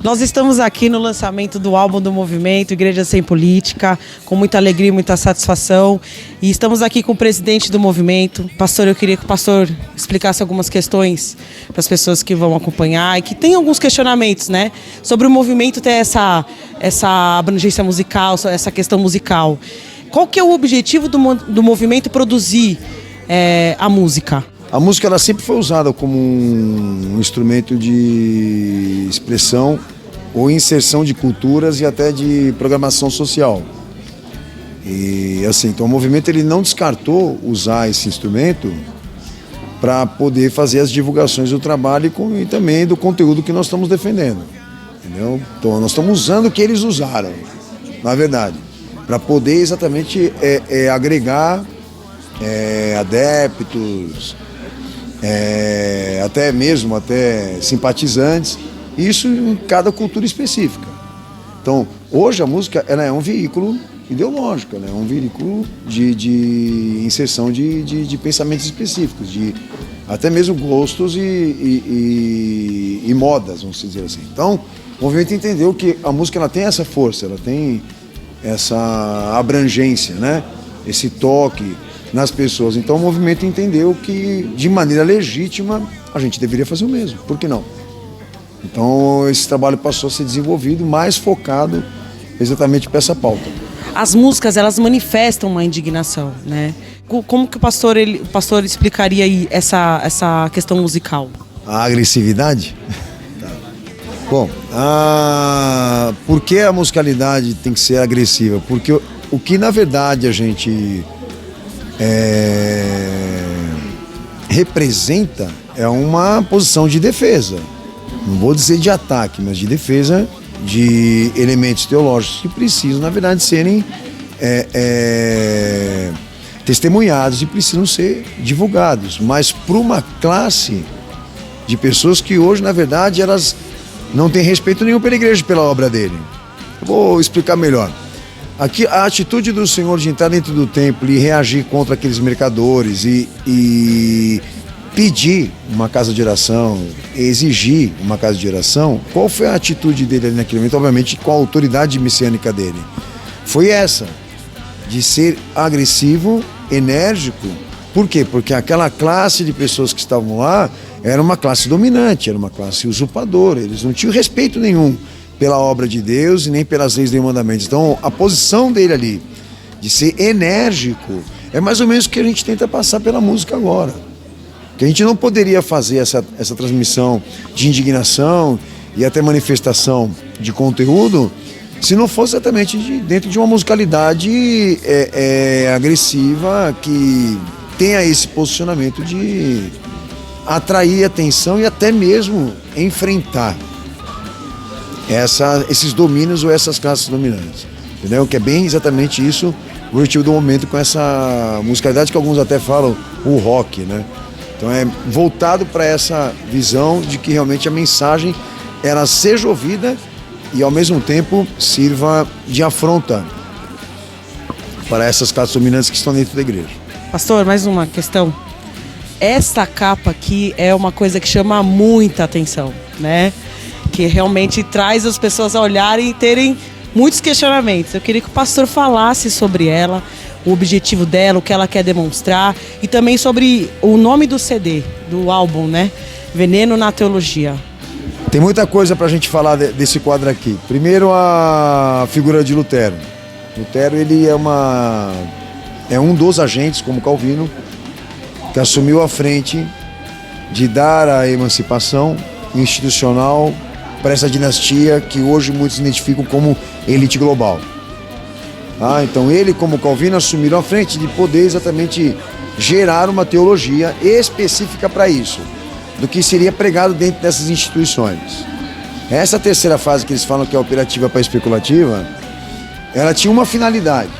Nós estamos aqui no lançamento do álbum do Movimento Igreja Sem Política, com muita alegria e muita satisfação. E estamos aqui com o presidente do movimento. Pastor, eu queria que o pastor explicasse algumas questões para as pessoas que vão acompanhar e que tem alguns questionamentos, né? Sobre o movimento ter essa abrangência musical, essa questão musical. Qual que é o objetivo do movimento produzir a música? A música ela sempre foi usada como um instrumento de expressão ou inserção de culturas e até de programação social. E assim, então o movimento ele não descartou usar esse instrumento para poder fazer as divulgações do trabalho e também do conteúdo que nós estamos defendendo. Entendeu? Então nós estamos usando o que eles usaram, na verdade, para poder exatamente agregar adeptos, até simpatizantes, isso em cada cultura específica. Então, hoje a música ela é um veículo ideológico, ela é um veículo de inserção de pensamentos específicos, de até mesmo gostos e modas, vamos dizer assim. Então, o movimento entendeu que a música ela tem essa força, ela tem essa abrangência, né? Esse toque nas pessoas. Então o movimento entendeu que, de maneira legítima, a gente deveria fazer o mesmo. Por que não? Então esse trabalho passou a ser desenvolvido, mais focado exatamente para essa pauta. As músicas, elas manifestam uma indignação, né? Como que o pastor explicaria aí essa questão musical? A agressividade? Bom, por que a musicalidade tem que ser agressiva? Porque o que na verdade a gente representa uma posição de defesa, não vou dizer de ataque, mas de defesa de elementos teológicos que precisam, na verdade, serem testemunhados e precisam ser divulgados, mas para uma classe de pessoas que hoje, na verdade, elas não têm respeito nenhum pela igreja, pela obra dele. Eu vou explicar melhor. Aqui, a atitude do Senhor de entrar dentro do templo e reagir contra aqueles mercadores e pedir uma casa de oração, exigir uma casa de oração, qual foi a atitude dele ali naquele momento? Obviamente com a autoridade messiânica dele. Foi essa, de ser agressivo, enérgico. Por quê? Porque aquela classe de pessoas que estavam lá era uma classe dominante, era uma classe usurpadora, eles não tinham respeito nenhum pela obra de Deus e nem pelas leis e mandamentos. Então, a posição dele ali, de ser enérgico, é mais ou menos o que a gente tenta passar pela música agora. Que a gente não poderia fazer essa transmissão de indignação e até manifestação de conteúdo se não fosse exatamente dentro de uma musicalidade agressiva que tenha esse posicionamento de atrair atenção e até mesmo enfrentar esses domínios ou essas classes dominantes, entendeu? Que é bem exatamente isso o objetivo do momento com essa musicalidade que alguns até falam o rock, né? Então é voltado para essa visão de que realmente a mensagem ela seja ouvida e ao mesmo tempo sirva de afronta para essas classes dominantes que estão dentro da igreja. Pastor, mais uma questão. Essa capa aqui é uma coisa que chama muita atenção, né? Que realmente traz as pessoas a olharem e terem muitos questionamentos. Eu queria que o pastor falasse sobre ela, o objetivo dela, o que ela quer demonstrar e também sobre o nome do CD, do álbum, né? Veneno na Teologia. Tem muita coisa para a gente falar desse quadro aqui. Primeiro, a figura de Lutero. Lutero, ele é um dos agentes, como Calvino, que assumiu a frente de dar a emancipação institucional para essa dinastia que hoje muitos identificam como elite global. Então ele, como Calvino, assumiram a frente de poder exatamente gerar uma teologia específica para isso, do que seria pregado dentro dessas instituições. Essa terceira fase que eles falam que é operativa para especulativa, ela tinha uma finalidade: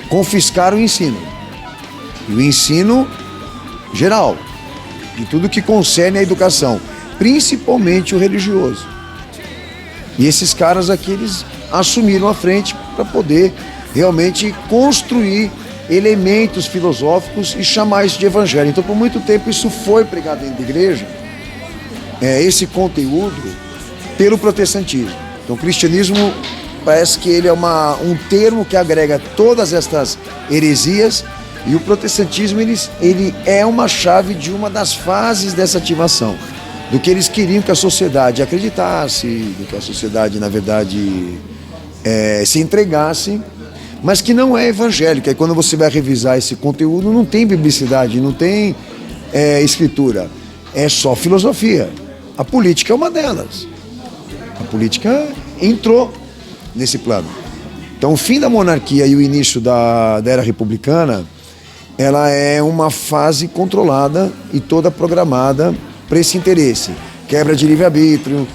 confiscar o ensino. E o ensino geral, de tudo que concerne à educação, principalmente o religioso. E esses caras aqui, eles assumiram a frente para poder realmente construir elementos filosóficos e chamar isso de evangelho. Então, por muito tempo, isso foi pregado dentro da igreja. Esse conteúdo pelo protestantismo. Então o cristianismo parece que ele é um termo que agrega todas estas heresias, e o protestantismo ele é uma chave de uma das fases dessa ativação, do que eles queriam que a sociedade acreditasse, do que a sociedade, na verdade, se entregasse, mas que não é evangélica. E quando você vai revisar esse conteúdo, não tem biblicidade, não tem escritura, é só filosofia. A política é uma delas. A política entrou nesse plano. Então, o fim da monarquia e o início da era republicana, ela é uma fase controlada e toda programada para esse interesse. Quebra de livre-arbítrio,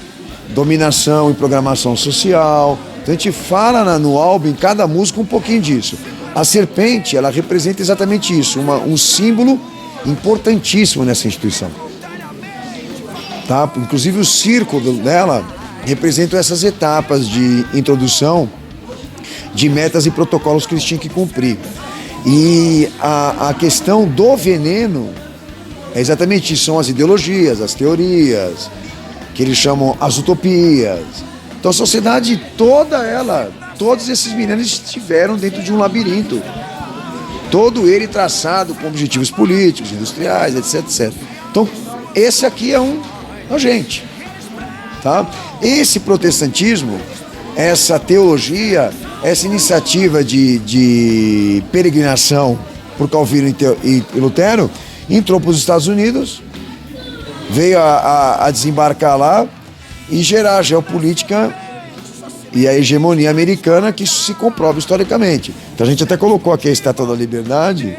dominação e programação social. Então a gente fala no álbum, em cada música, um pouquinho disso. A serpente, ela representa exatamente isso, um símbolo importantíssimo nessa instituição. Tá? Inclusive o círculo dela representa essas etapas de introdução de metas e protocolos que eles tinham que cumprir. E a questão do veneno é exatamente isso, são as ideologias, as teorias, que eles chamam as utopias. Então a sociedade toda ela, todos esses milênios estiveram dentro de um labirinto. Todo ele traçado com objetivos políticos, industriais, etc, etc. Então esse aqui é um agente. Tá? Esse protestantismo, essa teologia, essa iniciativa de peregrinação por Calvino e Lutero, entrou para os Estados Unidos, veio a desembarcar lá e gerar a geopolítica e a hegemonia americana, que isso se comprova historicamente. Então a gente até colocou aqui a Estátua da Liberdade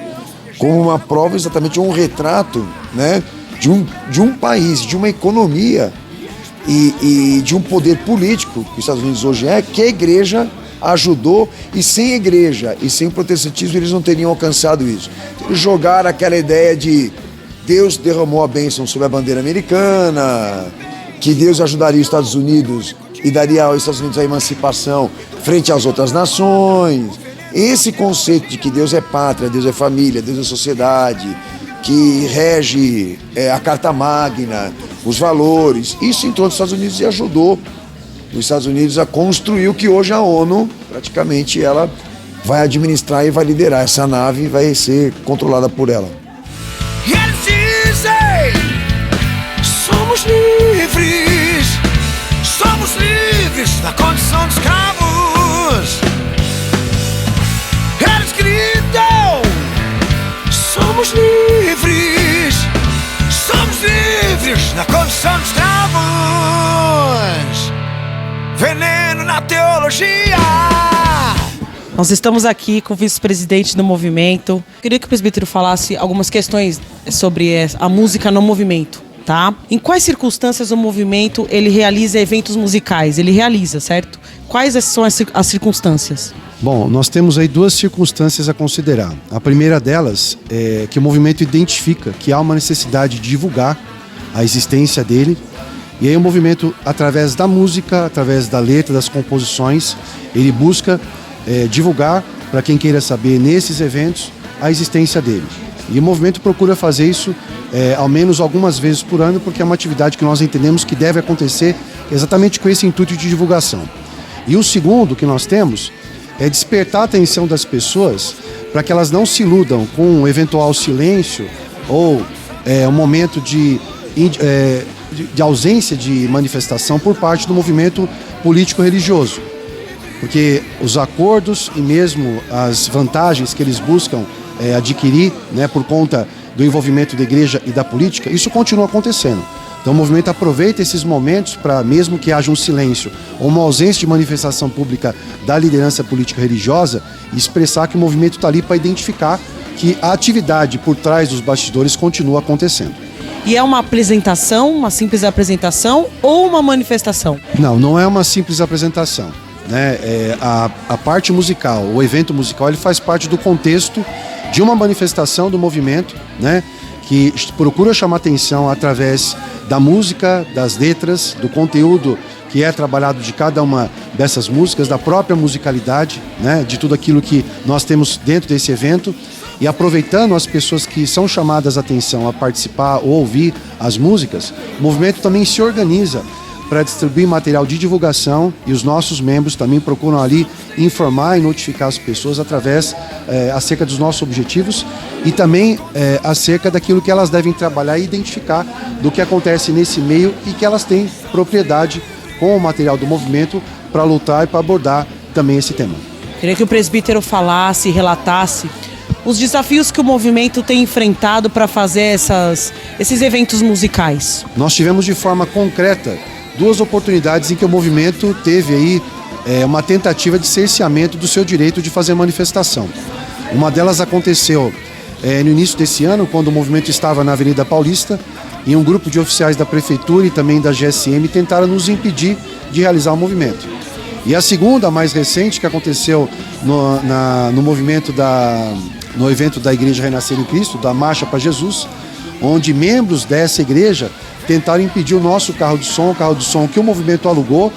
como uma prova, exatamente um retrato, né, de um país, de uma economia e de um poder político que os Estados Unidos hoje que a igreja ajudou, e sem a igreja e sem o protestantismo eles não teriam alcançado isso. Eles jogaram aquela ideia de Deus derramou a bênção sobre a bandeira americana, que Deus ajudaria os Estados Unidos e daria aos Estados Unidos a emancipação frente às outras nações. Esse conceito de que Deus é pátria, Deus é família, Deus é sociedade, que rege a Carta Magna, os valores, isso entrou nos Estados Unidos e ajudou os Estados Unidos a construir o que hoje a ONU, praticamente, ela vai administrar e vai liderar. Essa nave vai ser controlada por ela. E eles dizem, somos livres da condição de escravos. Eles gritam, somos livres da condição de escravos. Veneno na teologia. Nós estamos aqui com o vice-presidente do movimento. Queria que o presbítero falasse algumas questões sobre a música no movimento, tá? Em quais circunstâncias o movimento ele realiza eventos musicais? Ele realiza, certo? Quais são as circunstâncias? Bom, nós temos aí duas circunstâncias a considerar. A primeira delas é que o movimento identifica que há uma necessidade de divulgar a existência dele. E aí o movimento, através da música, através da letra, das composições, ele busca divulgar para quem queira saber nesses eventos a existência dele. E o movimento procura fazer isso ao menos algumas vezes por ano, porque é uma atividade que nós entendemos que deve acontecer exatamente com esse intuito de divulgação. E o segundo que nós temos é despertar a atenção das pessoas para que elas não se iludam com um eventual silêncio ou um momento de ausência de manifestação por parte do movimento político-religioso. Porque os acordos e mesmo as vantagens que eles buscam adquirir, né, por conta do envolvimento da igreja e da política, isso continua acontecendo. Então o movimento aproveita esses momentos para, mesmo que haja um silêncio ou uma ausência de manifestação pública da liderança política religiosa, expressar que o movimento está ali para identificar que a atividade por trás dos bastidores continua acontecendo. E é uma apresentação, uma simples apresentação ou uma manifestação? Não é uma simples apresentação, né? A parte musical, o evento musical, ele faz parte do contexto de uma manifestação do movimento, né? Que procura chamar atenção através da música, das letras, do conteúdo que é trabalhado de cada uma dessas músicas, da própria musicalidade, né? De tudo aquilo que nós temos dentro desse evento. E aproveitando as pessoas que são chamadas a atenção a participar ou ouvir as músicas, o movimento também se organiza para distribuir material de divulgação e os nossos membros também procuram ali informar e notificar as pessoas através acerca dos nossos objetivos e também acerca daquilo que elas devem trabalhar e identificar do que acontece nesse meio e que elas têm propriedade com o material do movimento para lutar e para abordar também esse tema. Queria que o presbítero falasse, relatasse os desafios que o movimento tem enfrentado para fazer esses eventos musicais. Nós tivemos de forma concreta 2 oportunidades em que o movimento teve aí uma tentativa de cerceamento do seu direito de fazer manifestação. Uma delas aconteceu no início desse ano, quando o movimento estava na Avenida Paulista, e um grupo de oficiais da Prefeitura e também da GSM tentaram nos impedir de realizar o movimento. E a segunda, mais recente, que aconteceu no movimento no evento da Igreja Renascer em Cristo, da Marcha para Jesus, onde membros dessa igreja tentaram impedir o nosso carro de som que o movimento alugou,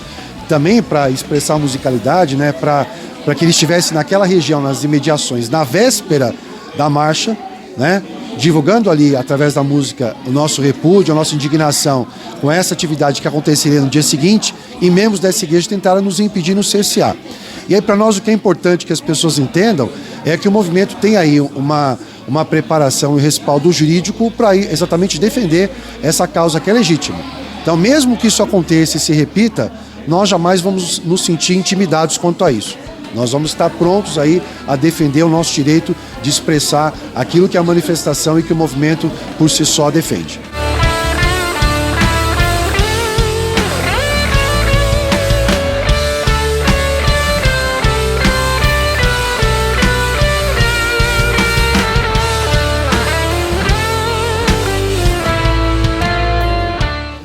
também para expressar musicalidade, né, para que ele estivesse naquela região, nas imediações, na véspera da marcha, né, divulgando ali, através da música, o nosso repúdio, a nossa indignação com essa atividade que aconteceria no dia seguinte, e membros dessa igreja tentaram nos impedir, nos cercear. E aí, para nós, o que é importante que as pessoas entendam é que o movimento tem aí uma preparação e respaldo jurídico para exatamente defender essa causa que é legítima. Então, mesmo que isso aconteça e se repita, nós jamais vamos nos sentir intimidados quanto a isso. Nós vamos estar prontos aí a defender o nosso direito de expressar aquilo que é a manifestação e que o movimento por si só defende.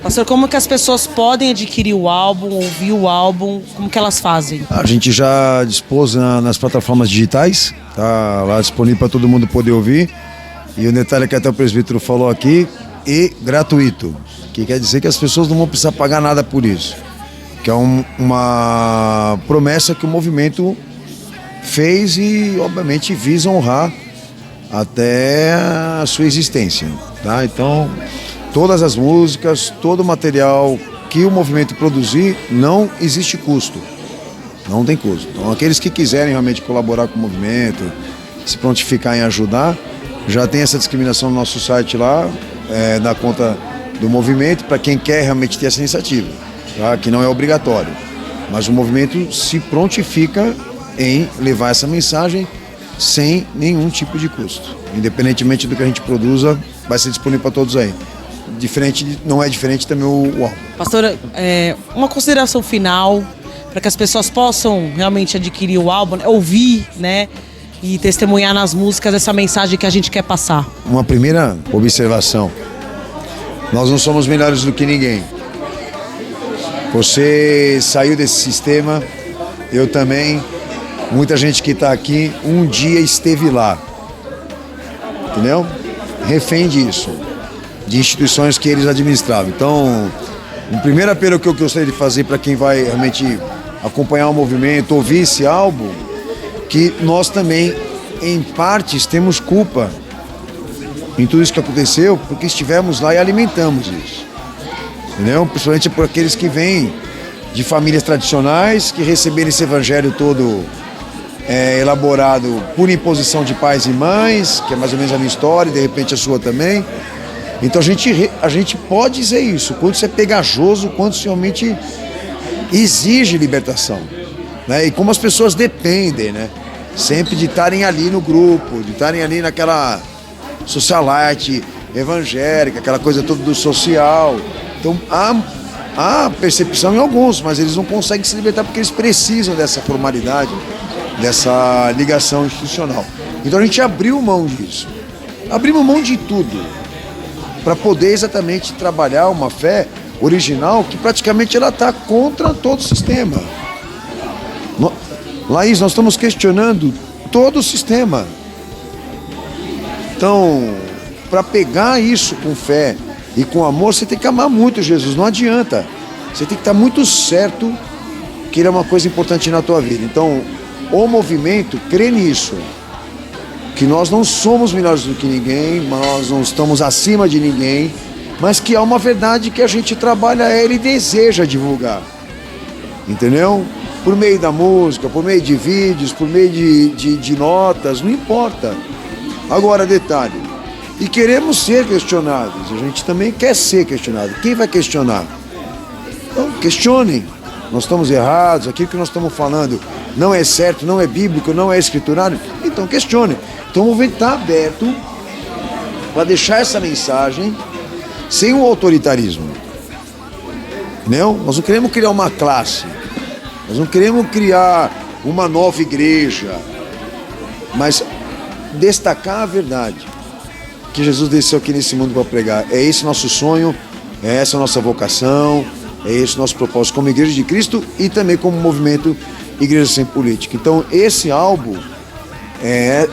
Pastor, como que as pessoas podem adquirir o álbum, ouvir o álbum, como que elas fazem? A gente já dispôs nas plataformas digitais, tá lá disponível para todo mundo poder ouvir. E o detalhe que até o presbítero falou aqui, e gratuito, que quer dizer que as pessoas não vão precisar pagar nada por isso, que é uma promessa que o movimento fez e obviamente visa honrar até a sua existência, tá? Então, todas as músicas, todo o material que o movimento produzir, não existe custo. Não tem custo. Então, aqueles que quiserem realmente colaborar com o movimento, se prontificar em ajudar, já tem essa discriminação no nosso site lá, da conta do movimento, para quem quer realmente ter essa iniciativa, tá? Que não é obrigatório. Mas o movimento se prontifica em levar essa mensagem sem nenhum tipo de custo. Independentemente do que a gente produza, vai ser disponível para todos aí. Não é diferente também o álbum. Pastor, uma consideração final para que as pessoas possam realmente adquirir o álbum, ouvir, né, e testemunhar nas músicas essa mensagem que a gente quer passar. Uma primeira observação: nós não somos melhores do que ninguém. Você saiu desse sistema, eu também. Muita gente que está aqui um dia esteve lá, entendeu? Refém disso, de instituições que eles administravam. Então, o primeiro apelo que eu gostaria de fazer para quem vai realmente acompanhar o movimento, ouvir esse álbum, que nós também, em partes, temos culpa em tudo isso que aconteceu, porque estivemos lá e alimentamos isso, entendeu? Principalmente por aqueles que vêm de famílias tradicionais, que receberam esse evangelho todo elaborado por imposição de pais e mães, que é mais ou menos a minha história, e de repente a sua também. Então a gente pode dizer isso, quanto isso é pegajoso, quanto isso realmente exige libertação, né? E como as pessoas dependem, né, sempre de estarem ali no grupo, de estarem ali naquela socialite evangélica, aquela coisa toda do social. Então há percepção em alguns, mas eles não conseguem se libertar porque eles precisam dessa formalidade, dessa ligação institucional. Então a gente abriu mão disso, abrimos mão de tudo, para poder exatamente trabalhar uma fé original que praticamente ela está contra todo o sistema. Laís, nós estamos questionando todo o sistema. Então, para pegar isso com fé e com amor, você tem que amar muito Jesus, não adianta. Você tem que estar muito certo que ele é uma coisa importante na tua vida. Então, o movimento crê nisso, que nós não somos melhores do que ninguém, nós não estamos acima de ninguém, mas que há uma verdade que a gente trabalha ela e deseja divulgar. Entendeu? Por meio da música, por meio de vídeos, por meio de notas, não importa. Agora, detalhe, e queremos ser questionados, a gente também quer ser questionado. Quem vai questionar? Então, questionem. Nós estamos errados, aquilo que nós estamos falando não é certo, não é bíblico, não é escriturário. Então, questionem. Então, o movimento está aberto para deixar essa mensagem sem o autoritarismo. Não? Nós não queremos criar uma classe. Nós não queremos criar uma nova igreja, mas destacar a verdade, que Jesus desceu aqui nesse mundo para pregar. É esse nosso sonho, é essa a nossa vocação, é esse o nosso propósito como Igreja de Cristo e também como movimento Igreja Sem Política. Então esse álbum,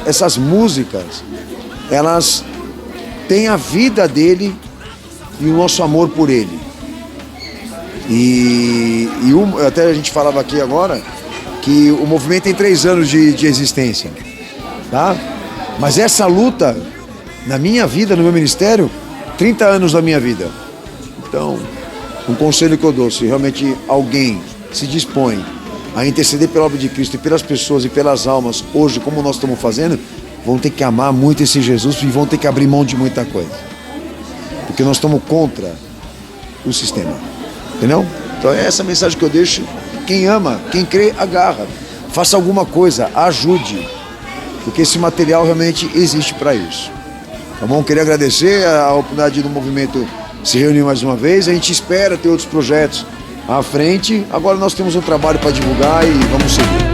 essas músicas, elas têm a vida dele e o nosso amor por ele. Até a gente falava aqui agora que o movimento tem 3 anos de existência, tá? Mas essa luta na minha vida, no meu ministério, 30 anos da minha vida. Então, um conselho que eu dou, se realmente alguém se dispõe a interceder pela obra de Cristo e pelas pessoas e pelas almas, hoje, como nós estamos fazendo, vão ter que amar muito esse Jesus e vão ter que abrir mão de muita coisa. Porque nós estamos contra o sistema. Entendeu? Então é essa mensagem que eu deixo. Quem ama, quem crê, agarra. Faça alguma coisa, ajude. Porque esse material realmente existe para isso. Tá bom? Queria agradecer a oportunidade do movimento se reunir mais uma vez. A gente espera ter outros projetos à frente. Agora nós temos um trabalho para divulgar e vamos seguir.